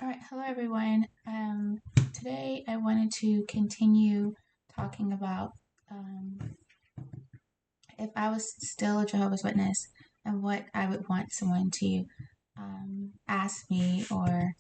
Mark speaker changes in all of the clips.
Speaker 1: All right, hello everyone. Today I wanted to continue talking about if I was still a Jehovah's Witness and what I would want someone to ask me or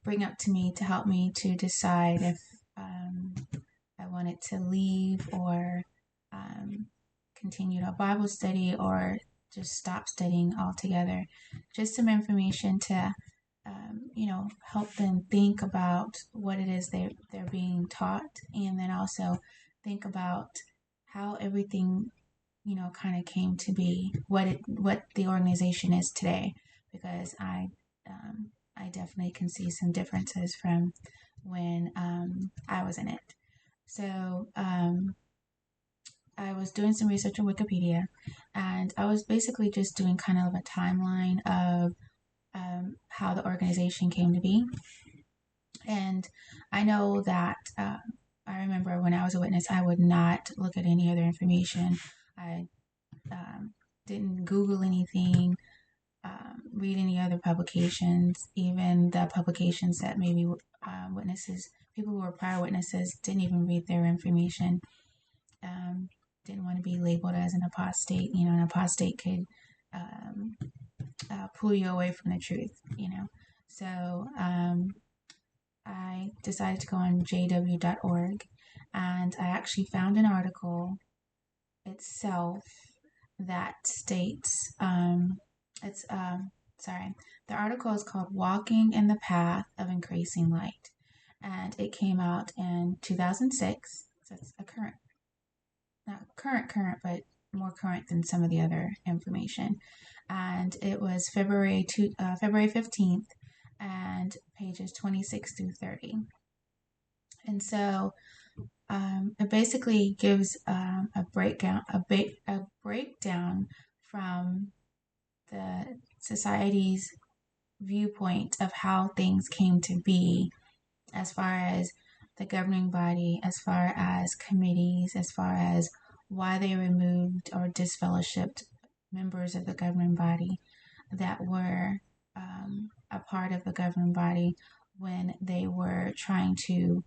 Speaker 1: bring up to me to help me to decide if I wanted to leave or um, continue a Bible study or just stop studying altogether. Just some information to help them think about what it is they're being taught, and then also think about how everything, kind of came to be, what the organization is today, because I definitely can see some differences from when I was in it. So I was doing some research on Wikipedia, and I was basically just doing kind of a timeline of how the organization came to be. And I know that I remember when I was a witness, I would not look at any other information. I didn't Google anything, read any other publications, even the publications that maybe witnesses, people who were prior witnesses, didn't even read their information. Um, didn't want to be labeled as an apostate. An apostate could pull you away from the truth. So I decided to go on jw.org, and I actually found an article itself that states it's sorry, the article is called "Walking in the Path of Increasing Light," and it came out in 2006. So it's a current, not current, but more current than some of the other information. And it was February 15th, and pages 26 through 30. And so it basically gives a breakdown from the society's viewpoint of how things came to be, as far as the governing body, as far as committees, as far as why they removed or disfellowshipped members of the governing body that were a part of the governing body when they were trying to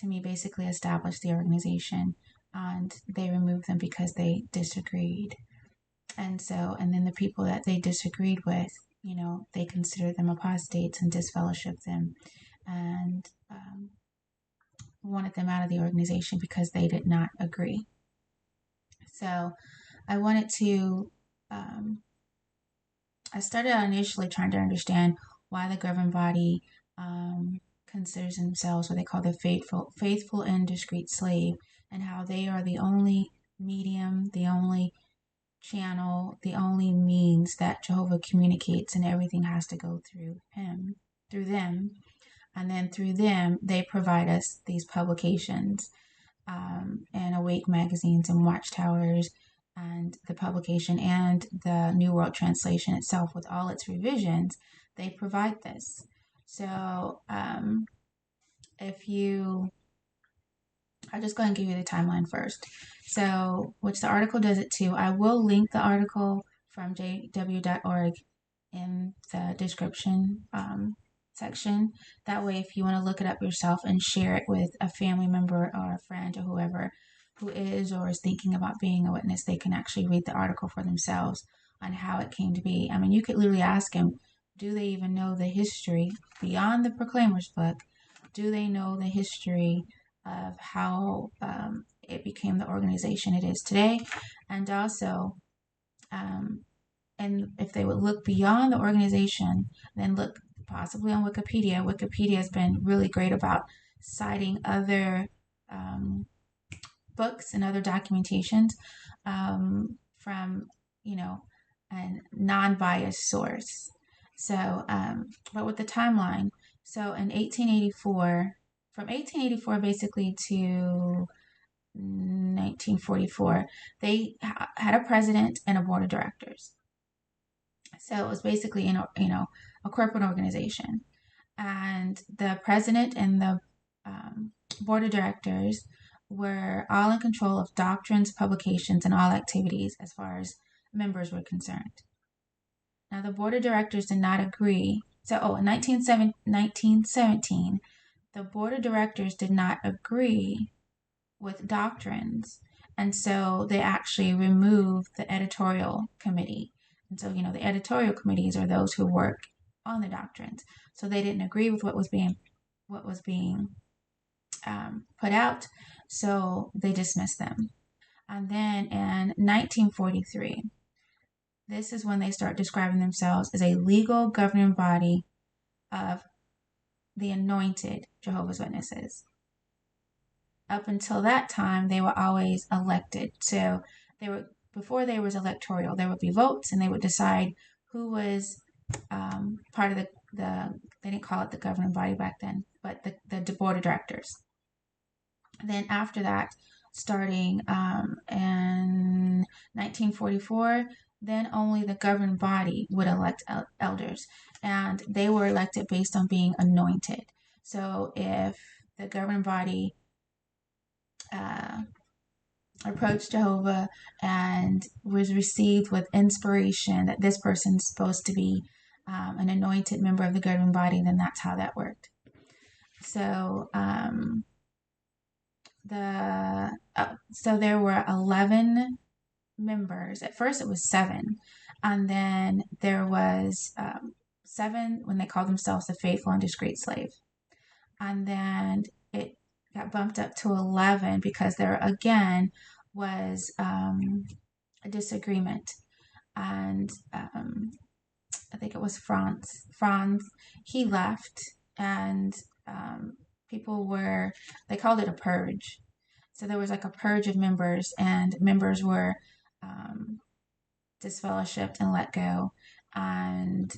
Speaker 1: me, basically establish the organization, and they removed them because they disagreed. And then the people that they disagreed with, they considered them apostates and disfellowshipped them, and wanted them out of the organization because they did not agree. So I wanted to, I started out initially trying to understand why the governing body considers themselves what they call the faithful and discreet slave, and how they are the only medium, the only channel, the only means that Jehovah communicates, and everything has to go through them, and then through them they provide us these publications, and Awake magazines and Watchtowers, and the publication and the New World Translation itself with all its revisions. They provide this. So if you, I'll just go ahead and give you the timeline first. So, which the article does it too. I will link the article from jw.org in the description section. That way, if you want to look it up yourself and share it with a family member or a friend or whoever who is or is thinking about being a witness, they can actually read the article for themselves on how it came to be. I mean, you could literally ask them, do they even know the history beyond the Proclaimer's book? Do they know the history of how it became the organization it is today? And also, and if they would look beyond the organization, then look possibly on Wikipedia. Wikipedia has been really great about citing other books and other documentations from, a non-biased source. So, but with the timeline, so in 1884, from 1884 basically to 1944, they had a president and a board of directors. So it was basically, a corporate organization. And the president and the board of directors were all in control of doctrines, publications, and all activities as far as members were concerned. Now, the board of directors did not agree in 1917, the board of directors did not agree with doctrines. And so they actually removed the editorial committee. And so, the editorial committees are those who work on the doctrines. So they didn't agree with what was being put out. So they dismissed them. And then in 1943, this is when they start describing themselves as a legal governing body of the anointed Jehovah's Witnesses. Up until that time, they were always elected. So before there was electoral, there would be votes, and they would decide who was part of the they didn't call it the governing body back then, but the board of directors. Then after that, starting in 1944, then only the governing body would elect elders, and they were elected based on being anointed. So if the governing body approached Jehovah and was received with inspiration that this person's supposed to be an anointed member of the governing body, then that's how that worked. So so there were 11 members. At first it was 7, and then there was 7 when they called themselves the faithful and discreet slave, and then it got bumped up to 11 because there again was a disagreement, and I think it was Franz, he left, and they called it a purge. So there was like a purge of members, and members were disfellowshipped and let go, and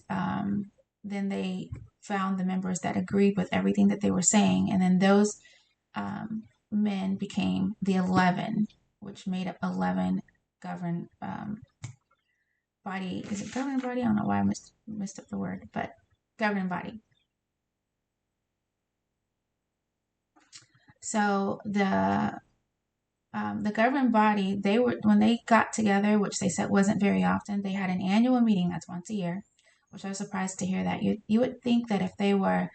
Speaker 1: then they found the members that agreed with everything that they were saying, and then those men became the 11, which made up 11 governed body. Is it governing body? I don't know why I messed up the word, but governing body. So the governing body, when they got together, which they said wasn't very often, they had an annual meeting that's once a year, which I was surprised to hear that. You would think that if they were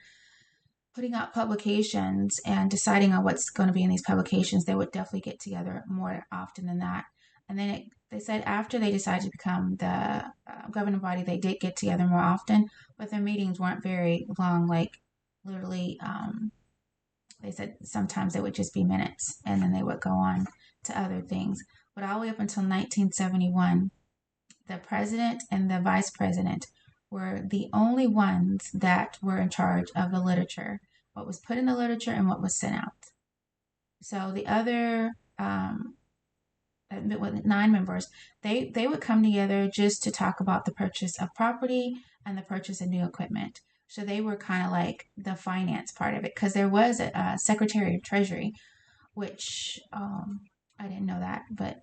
Speaker 1: putting out publications and deciding on what's going to be in these publications, they would definitely get together more often than that. And then they said after they decided to become the governing body, they did get together more often, but their meetings weren't very long. Like literally, they said sometimes it would just be minutes, and then they would go on to other things. But all the way up until 1971, the president and the vice president were the only ones that were in charge of the literature, what was put in the literature and what was sent out. So the other with 9 members, they would come together just to talk about the purchase of property and the purchase of new equipment. So they were kind of like the finance part of it, because there was a Secretary of Treasury, which I didn't know that, but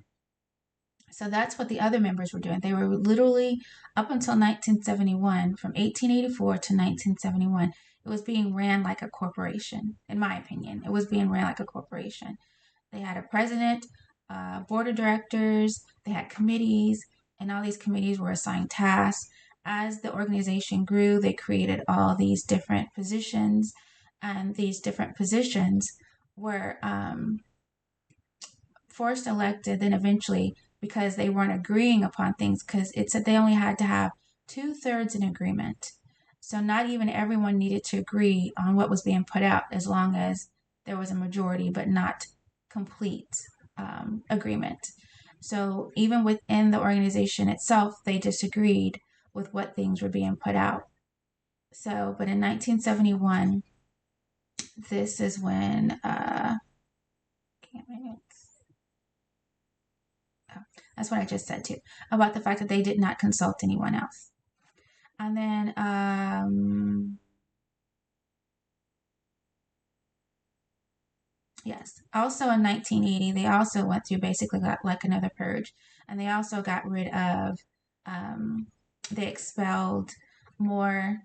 Speaker 1: so that's what the other members were doing. They were literally, up until 1971, from 1884 to 1971, it was being ran like a corporation, in my opinion. It was being ran like a corporation. They had a president, board of directors, they had committees, and all these committees were assigned tasks. As the organization grew, they created all these different positions, and these different positions were forced elected, then eventually, because they weren't agreeing upon things, because it said they only had to have 2/3 in agreement. So not even everyone needed to agree on what was being put out, as long as there was a majority, but not complete agreement. So even within the organization itself, they disagreed with what things were being put out. So, but in 1971, this is when that's what I just said too, about the fact that they did not consult anyone else. And then yes, also in 1980, they also went through basically like another purge, and they also got rid of they expelled more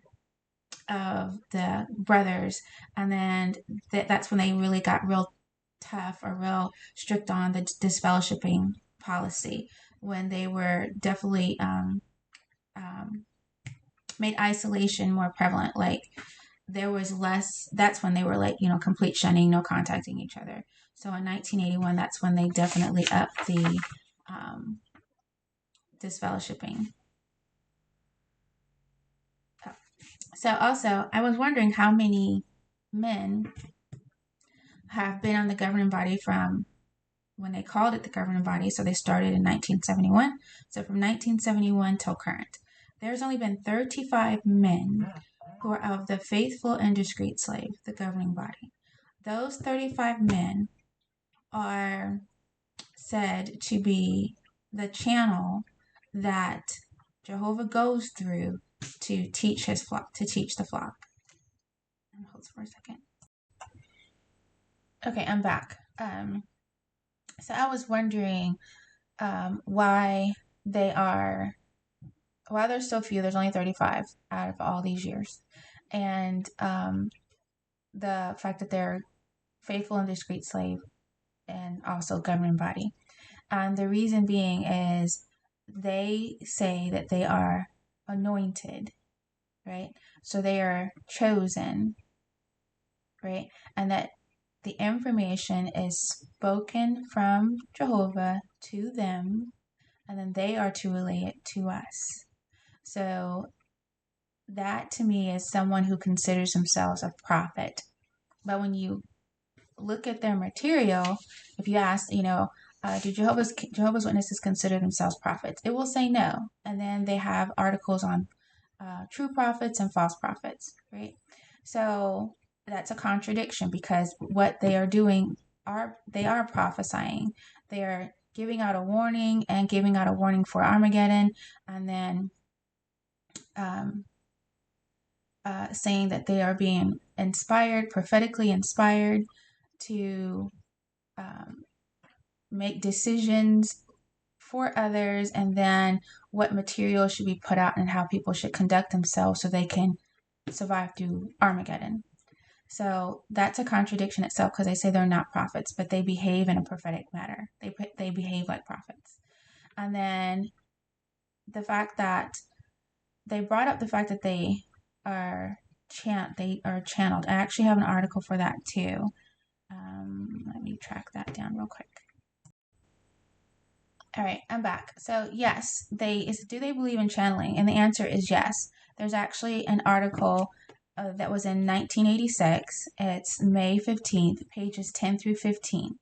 Speaker 1: of the brothers, and then that's when they really got real tough or real strict on the disfellowshipping policy, when they were definitely made isolation more prevalent. Like there was less, that's when they were like, complete shunning, no contacting each other. So in 1981, that's when they definitely upped the disfellowshipping. So also, I was wondering how many men have been on the governing body from when they called it the governing body. So they started in 1971. So from 1971 till current, there's only been 35 men who are of the faithful and discreet slave, the governing body. Those 35 men are said to be the channel that Jehovah goes through to teach his flock, to teach the flock. Hold for a second. Okay, I'm back. So I was wondering why there's so few. There's only 35 out of all these years, and the fact that they're faithful and discreet slave, and also governing body. And the reason being is they say that they are anointed, right? So they are chosen, right? And that the information is spoken from Jehovah to them, and then they are to relay it to us. So that to me is someone who considers themselves a prophet. But when you look at their material, if you ask, do Jehovah's Witnesses consider themselves prophets? It will say no. And then they have articles on true prophets and false prophets, right? So that's a contradiction, because what they are doing they are prophesying. They are giving out a warning and giving out a warning for Armageddon, and then saying that they are being inspired, prophetically inspired, to make decisions for others, and then what material should be put out and how people should conduct themselves so they can survive through Armageddon. So that's a contradiction itself, because they say they're not prophets, but they behave in a prophetic manner. They behave like prophets. And then the fact that they brought up the fact that they are channeled. I actually have an article for that too. Let me track that down real quick. All right, I'm back. So yes, do they believe in channeling? And the answer is yes. There's actually an article that was in 1986. It's May 15th, pages 10 through 15.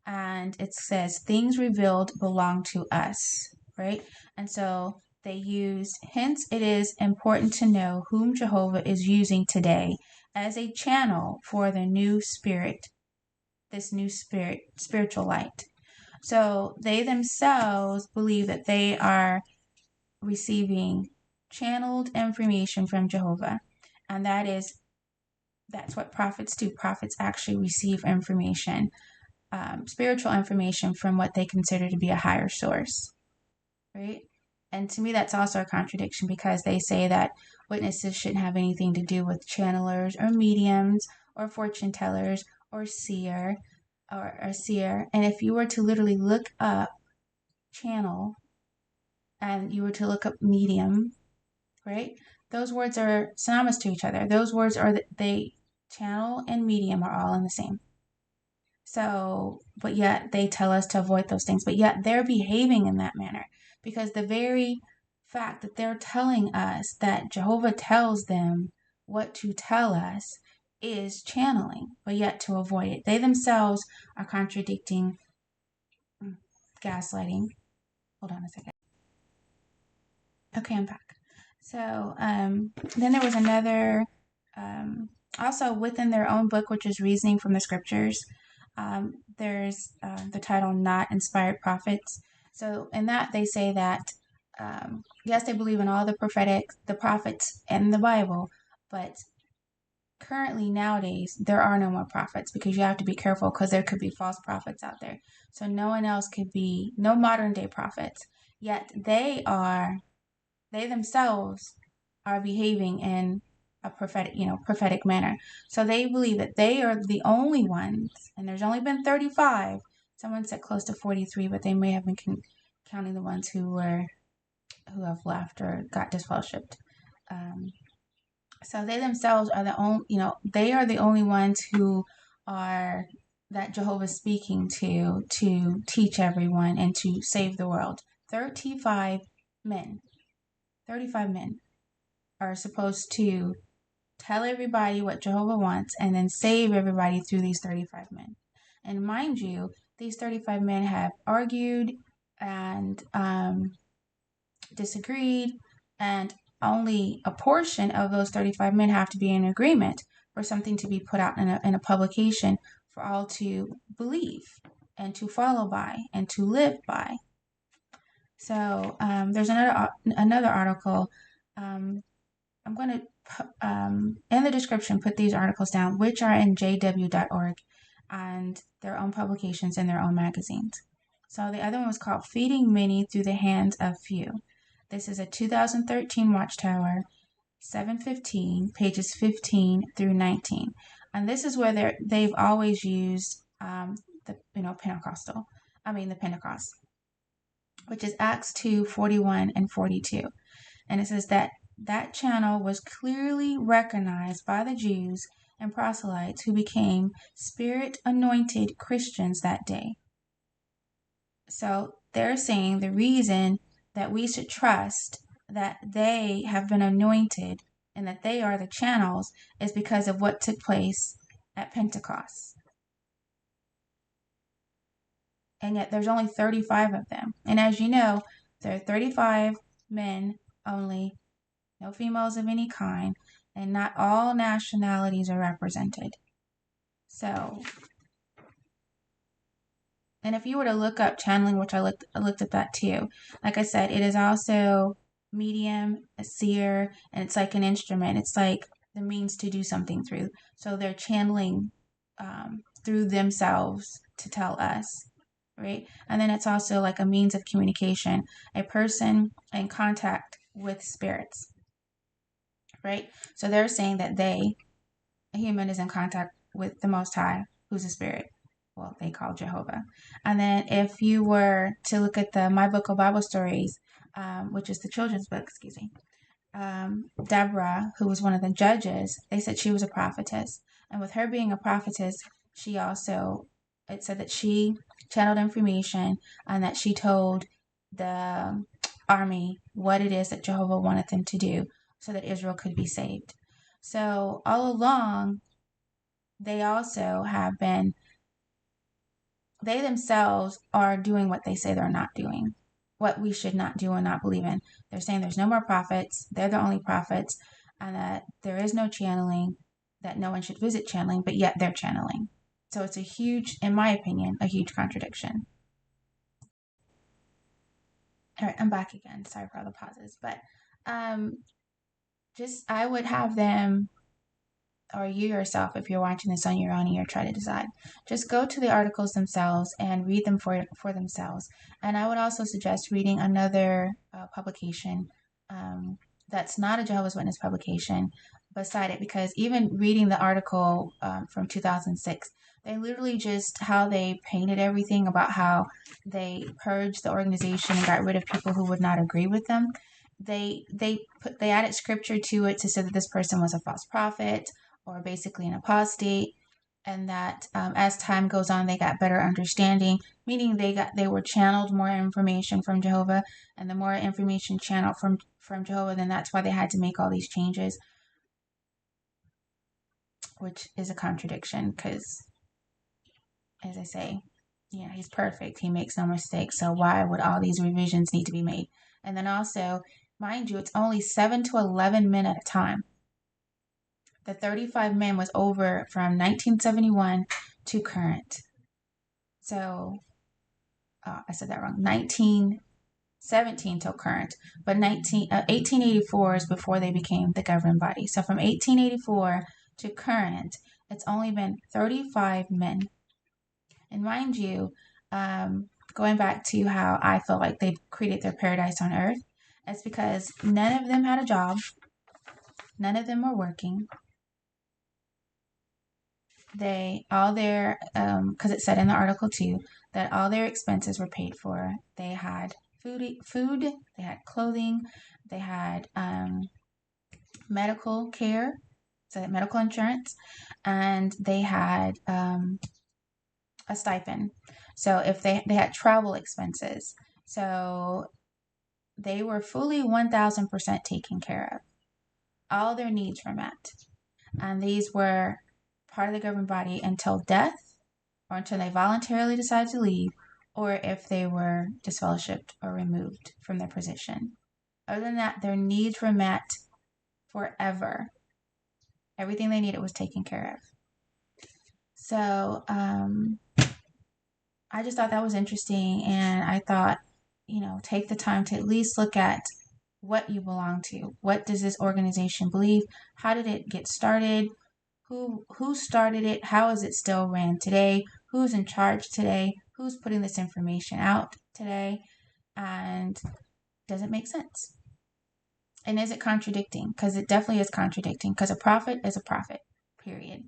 Speaker 1: And it says, things revealed belong to us, right? And so they use, hence it is important to know whom Jehovah is using today as a channel for the new spirit, this new spiritual light. So they themselves believe that they are receiving channeled information from Jehovah. And that's what prophets do. Prophets actually receive information, spiritual information, from what they consider to be a higher source, right? And to me, that's also a contradiction, because they say that witnesses shouldn't have anything to do with channelers or mediums or fortune tellers or seer. And if you were to literally look up channel and you were to look up medium, right? Those words are synonymous to each other. Those words channel and medium are all in the same. So, but yet they tell us to avoid those things, but yet they're behaving in that manner, because the very fact that they're telling us that Jehovah tells them what to tell us is channeling, but yet to avoid it. They themselves are contradicting, gaslighting. Hold on a second. Okay, I'm back. So then there was another, also within their own book, which is Reasoning from the Scriptures. There's the title Not Inspired Prophets. So in that they say that, yes, they believe in all the prophets in the Bible, but currently nowadays there are no more prophets, because you have to be careful, because there could be false prophets out there. So no modern day prophets. Yet they themselves are behaving in a prophetic manner. So they believe that they are the only ones, and there's only been 35. Someone said close to 43, but they may have been counting the ones who have left or got disfellowshipped. So they themselves are the only, they are the only ones who are that Jehovah's speaking to teach everyone and to save the world. 35 men, 35 men are supposed to tell everybody what Jehovah wants and then save everybody through these 35 men. And mind you, these 35 men have argued and disagreed, and only a portion of those 35 men have to be in agreement for something to be put out in a publication for all to believe and to follow by and to live by. So there's another article. I'm going to, in the description, put these articles down, which are in jw.org and their own publications in their own magazines. So the other one was called Feeding Many Through the Hands of Few. This is a 2013 Watchtower, 715, pages 15 through 19. And this is where they've always used the Pentecost, which is Acts 2, 41 and 42. And it says that channel was clearly recognized by the Jews and proselytes who became Spirit-anointed Christians that day. So they're saying the reason that we should trust that they have been anointed and that they are the channels is because of what took place at Pentecost. And yet there's only 35 of them. And as you know, there are 35 men only, no females of any kind, and not all nationalities are represented. So, and if you were to look up channeling, which I looked at that too, like I said, it is also medium, a seer, and it's like an instrument. It's like the means to do something through. So they're channeling through themselves to tell us, right? And then it's also like a means of communication, a person in contact with spirits, right? So they're saying that a human is in contact with the Most High, who's a spirit. Well, they call Jehovah. And then if you were to look at the My Book of Bible Stories, which is the children's book, Deborah, who was one of the judges, they said she was a prophetess. And with her being a prophetess, it said that she channeled information and that she told the army what it is that Jehovah wanted them to do so that Israel could be saved. So all along, they also have been, they themselves are doing what they say they're not doing, what we should not do and not believe in. They're saying there's no more prophets, they're the only prophets, and that there is no channeling, that no one should visit channeling, but yet they're channeling. So it's a huge, in my opinion, a huge contradiction. All right, I'm back again. Sorry for all the pauses, but I would have them, or you yourself, if you're watching this on your own and you're trying to decide, just go to the articles themselves and read them for themselves. And I would also suggest reading another publication that's not a Jehovah's Witness publication beside it, because even reading the article from 2006, they literally just how they painted everything about how they purged the organization and got rid of people who would not agree with them. They added scripture to it to say that this person was a false prophet or basically an apostate, and that as time goes on, they got better understanding, meaning they were channeled more information from Jehovah, and the more information channeled from Jehovah, then that's why they had to make all these changes, which is a contradiction because, as I say, he's perfect. He makes no mistakes. So why would all these revisions need to be made? And then also, mind you, it's only 7 to 11 men at a time. The 35 men was over from 1971 to current. So, I said that wrong. 1917 till current. But 1884 is before they became the governing body. So from 1884 to current, it's only been 35 men. And mind you, going back to how I feel like they created their paradise on earth, it's because none of them had a job. None of them were working. Because it said in the article too, that all their expenses were paid for. They had food, they had clothing, they had medical care, so medical insurance, and they had a stipend. So if they had travel expenses, so they were fully 1,000% taken care of. All their needs were met, and these were part of the governing body until death, or until they voluntarily decided to leave, or if they were disfellowshipped or removed from their position. Other than that, their needs were met forever. Everything they needed was taken care of. So I just thought that was interesting, and I thought, take the time to at least look at what you belong to. What does this organization believe? How did it get started? Who started it? How is it still ran today? Who's in charge today? Who's putting this information out today? And does it make sense? And is it contradicting? Because it definitely is contradicting, because a prophet is a prophet, period.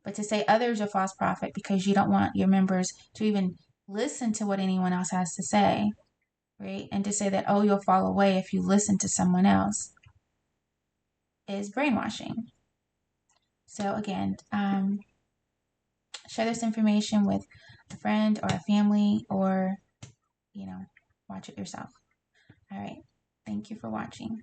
Speaker 1: But to say others are false prophet because you don't want your members to even listen to what anyone else has to say, right? And to say that, oh, you'll fall away if you listen to someone else, is brainwashing. So again, share this information with a friend or a family, or, watch it yourself. All right. Thank you for watching.